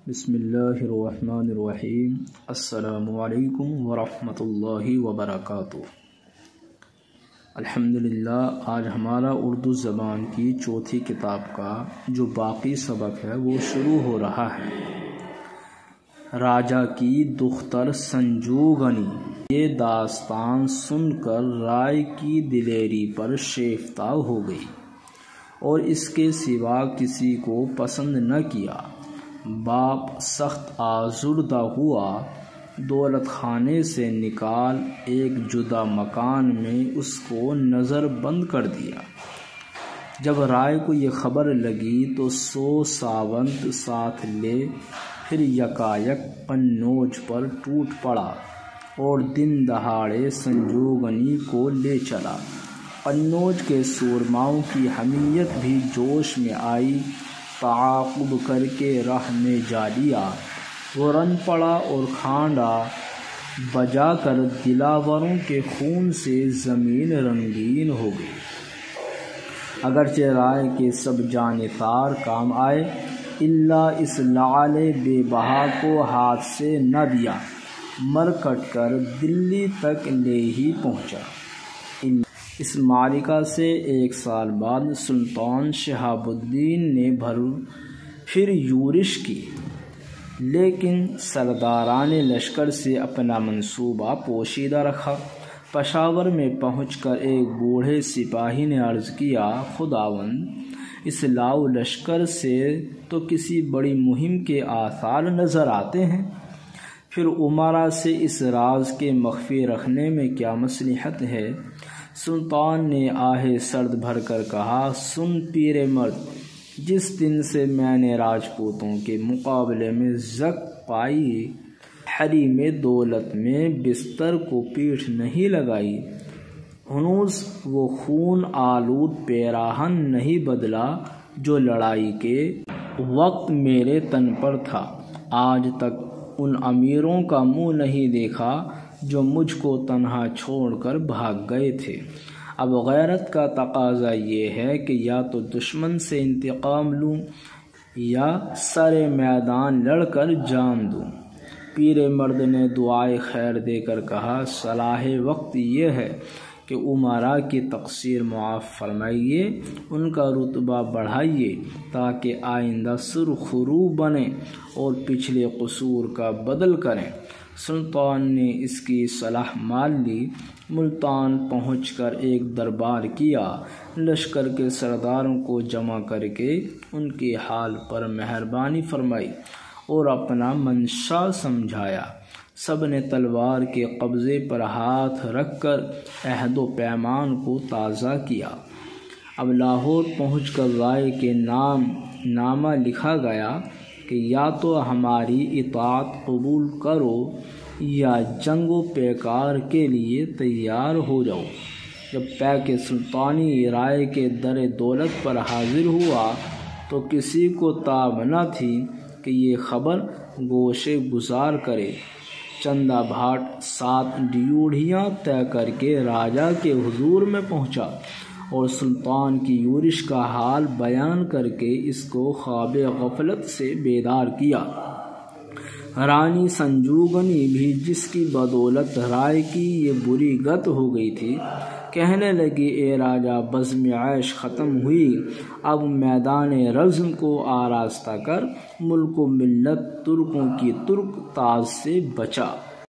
بسم اللہ الرحمن الرحیم۔ السلام علیکم ورحمۃ اللہ وبرکاتہ۔ الحمدللہ، آج ہمارا اردو زبان کی چوتھی کتاب کا جو باقی سبق ہے وہ شروع ہو رہا ہے۔ راجا کی دختر سنجوگنی۔ یہ داستان سن کر رائے کی دلیری پر شیفتہ ہو گئی اور اس کے سوا کسی کو پسند نہ کیا۔ باپ سخت آزردہ ہوا، دولت خانے سے نکال ایک جدا مکان میں اس کو نظر بند کر دیا۔ جب رائے کو یہ خبر لگی تو 100 ساونت ساتھ لے پھر یکایک قنوج پر ٹوٹ پڑا اور دن دہاڑے سنجوگنی کو لے چلا۔ قنوج کے سورماؤں کی حمیت بھی جوش میں آئی، تعاقب کر کے راہ میں جا لیا۔ وہ رن پڑا اور کھانڈا بجا کر دلاوروں کے خون سے زمین رنگین ہو گئی۔ اگرچہ رائے کے سب جانثار کام آئے، الا اس لعل بے بہا کو ہاتھ سے نہ دیا، مر کٹ کر دلی تک لے ہی پہنچا۔ اس معرکہ سے 1 سال بعد سلطان شہاب الدین نے پھر یورش کی، لیکن سرداران لشکر سے اپنا منصوبہ پوشیدہ رکھا۔ پشاور میں پہنچ کر ایک بوڑھے سپاہی نے عرض کیا، خداوند، اس لاؤ لشکر سے تو کسی بڑی مہم کے آثار نظر آتے ہیں، پھر امراء سے اس راز کے مخفی رکھنے میں کیا مصلحت ہے؟ سلطان نے آہ سرد بھر کر کہا، سن پیر مرد، جس دن سے میں نے راجپوتوں کے مقابلے میں زک پائی، حریم دولت میں بستر کو پیٹھ نہیں لگائی، ہنوز وہ خون آلود پیراہن نہیں بدلا جو لڑائی کے وقت میرے تن پر تھا۔ آج تک ان امیروں کا منہ نہیں دیکھا جو مجھ کو تنہا چھوڑ کر بھاگ گئے تھے۔ اب غیرت کا تقاضا یہ ہے کہ یا تو دشمن سے انتقام لوں یا سر میدان لڑ کر جان دوں۔ پیر مرد نے دعائے خیر دے کر کہا، صلاح وقت یہ ہے کہ امراء کی تقصیر معاف فرمائیے، ان کا رتبہ بڑھائیے تاکہ آئندہ سرخرو بنیں اور پچھلے قصور کا بدل کریں۔ سلطان نے اس کی صلاح مان لی۔ ملتان پہنچ کر ایک دربار کیا، لشکر کے سرداروں کو جمع کر کے ان کے حال پر مہربانی فرمائی اور اپنا منشا سمجھایا۔ سب نے تلوار کے قبضے پر ہاتھ رکھ کر عہد و پیمان کو تازہ کیا۔ اب لاہور پہنچ کر رائے کے نامہ لکھا گیا کہ یا تو ہماری اطاعت قبول کرو یا جنگ و پیکار کے لیے تیار ہو جاؤ۔ جب پیک سلطانی رائے کے در دولت پر حاضر ہوا تو کسی کو تاب نہ تھی کہ یہ خبر گوشے گزار کرے۔ چندہ بھاٹ 7 ڈیوڑیاں طے کر کے راجا کے حضور میں پہنچا اور سلطان کی یورش کا حال بیان کر کے اس کو خواب غفلت سے بیدار کیا۔ رانی سنجوگنی بھی، جس کی بدولت رائے کی یہ بری گت ہو گئی تھی، کہنے لگی، اے راجا، بزم عیش ختم ہوئی، اب میدان رزم کو آراستہ کر ملک و ملت ترکوں کی ترک تاج سے بچا۔